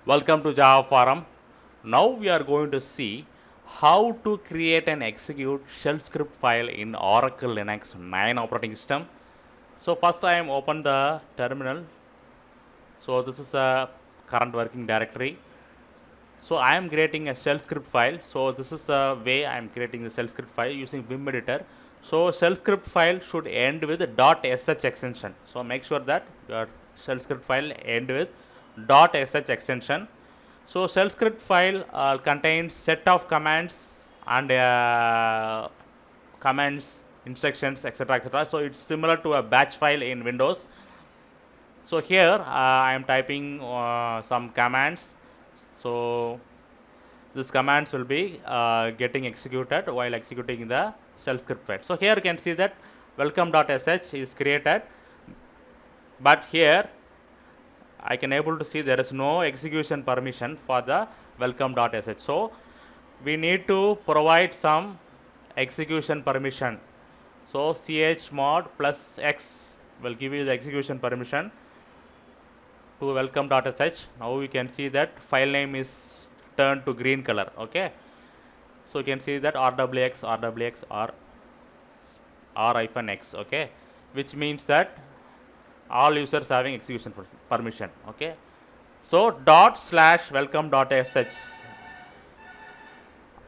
Welcome to Java Forum. Now we are going to see how to create and execute shell script file in Oracle Linux 9 operating system. So first I am open the terminal. So this is a current working directory. So I am creating a shell script file. So this is the way I am creating the shell script file using Vim editor. So shell script file should end with .sh extension. So make sure that your shell script file end with .sh extension. So shell script file contains set of commands and commands, instructions, etc. So it's similar to a batch file in Windows. So here I am typing some commands. So these commands will be getting executed while executing the shell script file. So here you can see that welcome.sh is created, but here I can able to see there is no execution permission for the welcome.sh. So we need to provide some execution permission. So chmod plus x will give you the execution permission to welcome.sh. Now we can see that file name is turned to green color. Okay, so you can see that rwx or r-x. Okay, which means that all users having execution permission. Okay, so /welcome.sh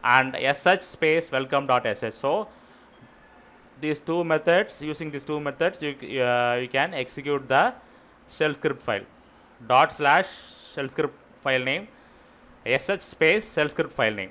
and sh space welcome.sh. So these two methods, using these two methods, you can execute the shell script file. /shell script file name, sh space shell script file name.